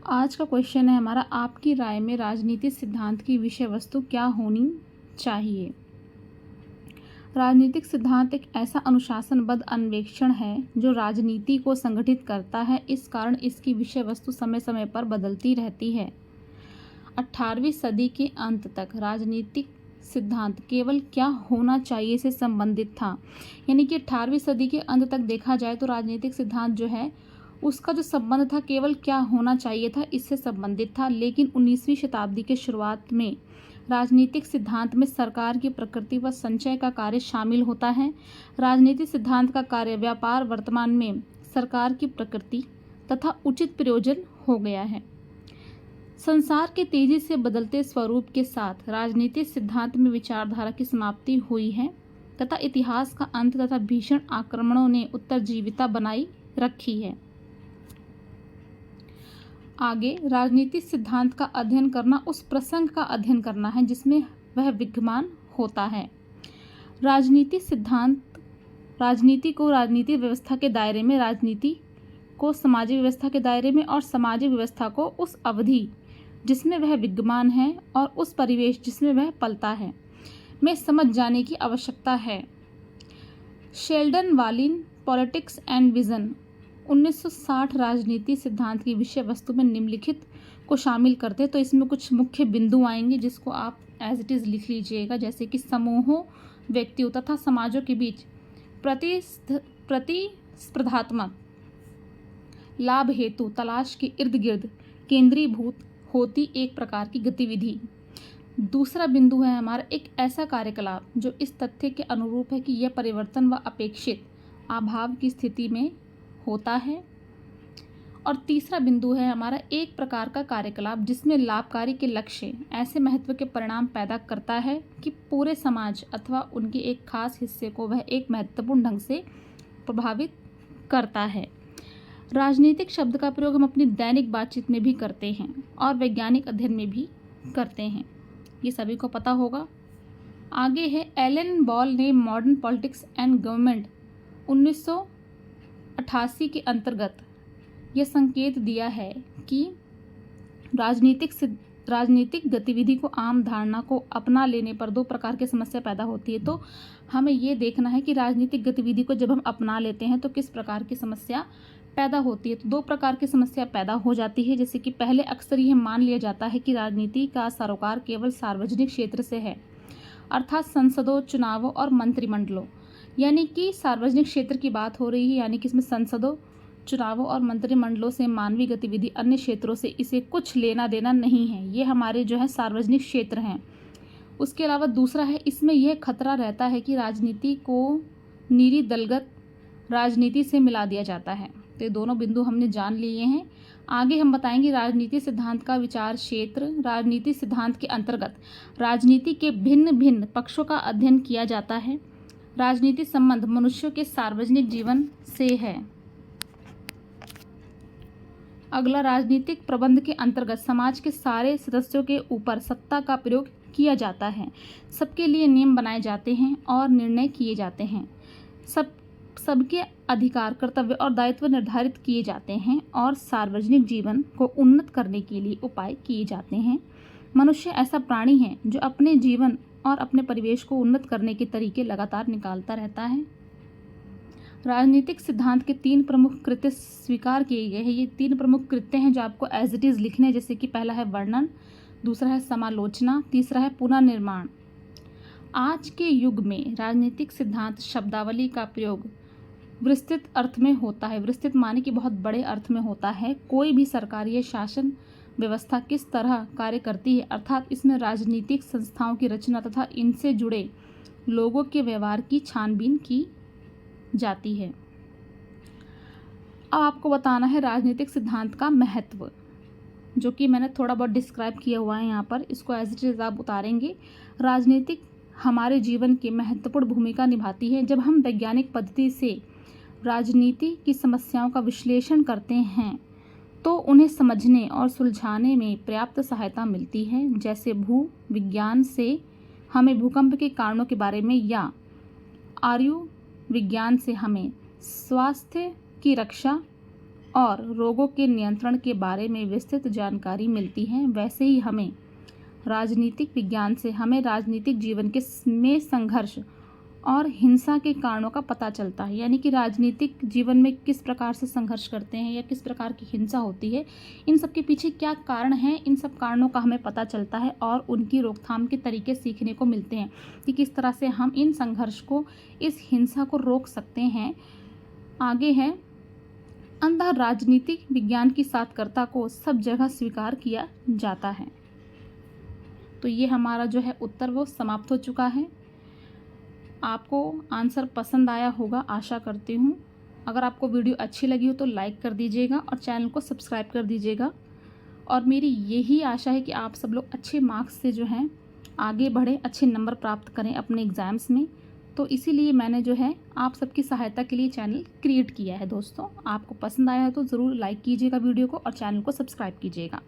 आज का क्वेश्चन है हमारा, आपकी राय में राजनीतिक सिद्धांत की विषय वस्तु क्या होनी चाहिए। राजनीतिक सिद्धांत एक ऐसा अनुशासनबद्ध अन्वेषण है जो राजनीति को संगठित करता है। इस कारण इसकी विषय वस्तु समय समय पर बदलती रहती है। 18वीं सदी के अंत तक राजनीतिक सिद्धांत केवल क्या होना चाहिए से संबंधित था। यानी कि 18वीं सदी के अंत तक देखा जाए तो राजनीतिक सिद्धांत जो है उसका जो संबंध था केवल क्या होना चाहिए था इससे संबंधित था। लेकिन 19वीं शताब्दी के शुरुआत में राजनीतिक सिद्धांत में सरकार की प्रकृति व संचय का कार्य शामिल होता है। राजनीतिक सिद्धांत का कार्य व्यापार वर्तमान में सरकार की प्रकृति तथा उचित प्रयोजन हो गया है। संसार के तेजी से बदलते स्वरूप के साथ राजनीतिक सिद्धांत में विचारधारा की समाप्ति हुई है तथा इतिहास का अंत तथा भीषण आक्रमणों ने उत्तरजीविता बनाई रखी है। आगे राजनीतिक सिद्धांत का अध्ययन करना उस प्रसंग का अध्ययन करना है जिसमें वह विद्यमान होता है। राजनीतिक सिद्धांत राजनीति को राजनीतिक व्यवस्था के दायरे में, राजनीति को सामाजिक व्यवस्था के दायरे में और सामाजिक व्यवस्था को उस अवधि जिसमें वह विद्यमान है और उस परिवेश जिसमें वह पलता है में समझ जाने की आवश्यकता है। शेल्डन वालिन पॉलिटिक्स एंड विजन 1960 राजनीति सिद्धांत की विषय वस्तु में निम्नलिखित को शामिल करते हैं। तो इसमें कुछ मुख्य बिंदु आएंगे जिसको आप एज इट इज़ लिख लीजिएगा, जैसे कि समूहों, व्यक्तियों तथा समाजों के बीच प्रतिस्पर्धात्मक लाभ हेतु तलाश के इर्द गिर्द केंद्रीभूत होती एक प्रकार की गतिविधि। दूसरा बिंदु है हमारा एक ऐसा कार्यकलाप जो इस तथ्य के अनुरूप है कि यह परिवर्तन व अपेक्षित अभाव की स्थिति में होता है। और तीसरा बिंदु है हमारा एक प्रकार का कार्यकलाप जिसमें लाभकारी के लक्ष्य ऐसे महत्व के परिणाम पैदा करता है कि पूरे समाज अथवा उनके एक खास हिस्से को वह एक महत्वपूर्ण ढंग से प्रभावित करता है। राजनीतिक शब्द का प्रयोग हम अपनी दैनिक बातचीत में भी करते हैं और वैज्ञानिक अध्ययन में भी करते हैं, ये सभी को पता होगा। आगे है एलन बॉल ने मॉडर्न पॉलिटिक्स एंड गवर्नमेंट 1988 के अंतर्गत यह संकेत दिया है कि राजनीतिक गतिविधि को आम धारणा को अपना लेने पर दो प्रकार की समस्या पैदा होती है। तो हमें ये देखना है कि राजनीतिक गतिविधि को जब हम अपना लेते हैं तो किस प्रकार की समस्या पैदा होती है। तो दो प्रकार की समस्या पैदा हो जाती है। जैसे कि पहले अक्सर यह मान लिया जाता है कि राजनीति का सरोकार केवल सार्वजनिक क्षेत्र से है, अर्थात संसदों, चुनावों और मंत्रिमंडलों। यानी कि सार्वजनिक क्षेत्र की बात हो रही है, यानी कि इसमें संसदों, चुनावों और मंत्रिमंडलों से मानवीय गतिविधि अन्य क्षेत्रों से इसे कुछ लेना देना नहीं है। ये हमारे जो है सार्वजनिक क्षेत्र हैं। उसके अलावा दूसरा है, इसमें यह खतरा रहता है कि राजनीति को निरी दलगत राजनीति से मिला दिया जाता है। तो ये दोनों बिंदु हमने जान लिए हैं। आगे हम बताएंगे राजनीति सिद्धांत का विचार क्षेत्र। राजनीति सिद्धांत के अंतर्गत राजनीति के भिन्न भिन्न पक्षों का अध्ययन किया जाता है। राजनीति संबंध मनुष्यों के सार्वजनिक जीवन से है। अगला राजनीतिक प्रबंध के अंतर्गत समाज के सारे सदस्यों के ऊपर सत्ता का प्रयोग किया जाता है। सबके लिए नियम बनाए जाते हैं और निर्णय किए जाते हैं। सबके अधिकार, कर्तव्य और दायित्व निर्धारित किए जाते हैं और सार्वजनिक जीवन को उन्नत करने के लिए उपाय किए जाते हैं। मनुष्य ऐसा प्राणी है जो अपने जीवन और अपने परिवेश को उन्नत करने के तरीके लगातार निकालता रहता है। राजनीतिक सिद्धांत के 3 प्रमुख कृत्य स्वीकार किए गए हैं। ये 3 प्रमुख कृत्य हैं जो आपको एज इट इज़ लिखने हैं, जैसे कि पहला है वर्णन, दूसरा है समालोचना, तीसरा है पुनर्निर्माण। आज के युग में राजनीतिक सिद्धांत शब्दावली का प्रयोग विस्तृत अर्थ में होता है। विस्तृत माने कि बहुत बड़े अर्थ में होता है। कोई भी सरकार या शासन व्यवस्था किस तरह कार्य करती है, अर्थात इसमें राजनीतिक संस्थाओं की रचना तथा इनसे जुड़े लोगों के व्यवहार की छानबीन की जाती है। अब आपको बताना है राजनीतिक सिद्धांत का महत्व, जो कि मैंने थोड़ा बहुत डिस्क्राइब किया हुआ है यहाँ पर। इसको एज इट इज़ आप उतारेंगे। राजनीतिक हमारे जीवन की महत्वपूर्ण भूमिका निभाती है। जब हम वैज्ञानिक पद्धति से राजनीति की समस्याओं का विश्लेषण करते हैं तो उन्हें समझने और सुलझाने में पर्याप्त सहायता मिलती है। जैसे भू विज्ञान से हमें भूकंप के कारणों के बारे में, या आयु विज्ञान से हमें स्वास्थ्य की रक्षा और रोगों के नियंत्रण के बारे में विस्तृत जानकारी मिलती है, वैसे ही हमें राजनीतिक विज्ञान से हमें राजनीतिक जीवन में संघर्ष और हिंसा के कारणों का पता चलता है। यानी कि राजनीतिक जीवन में किस प्रकार से संघर्ष करते हैं या किस प्रकार की हिंसा होती है, इन सब के पीछे क्या कारण हैं, इन सब कारणों का हमें पता चलता है और उनकी रोकथाम के तरीके सीखने को मिलते हैं कि किस तरह से हम इन संघर्ष को, इस हिंसा को रोक सकते हैं। आगे है, अंततः राजनीतिक विज्ञान की सार्थकता को सब जगह स्वीकार किया जाता है। तो ये हमारा जो है उत्तर वो समाप्त हो चुका है। आपको आंसर पसंद आया होगा आशा करती हूँ। अगर आपको वीडियो अच्छी लगी हो तो लाइक कर दीजिएगा और चैनल को सब्सक्राइब कर दीजिएगा। और मेरी यही आशा है कि आप सब लोग अच्छे मार्क्स से जो हैं आगे बढ़ें, अच्छे नंबर प्राप्त करें अपने एग्ज़ाम्स में। तो इसीलिए मैंने जो है आप सबकी सहायता के लिए चैनल क्रिएट किया है। दोस्तों, आपको पसंद आया है तो ज़रूर लाइक कीजिएगा वीडियो को और चैनल को सब्सक्राइब कीजिएगा।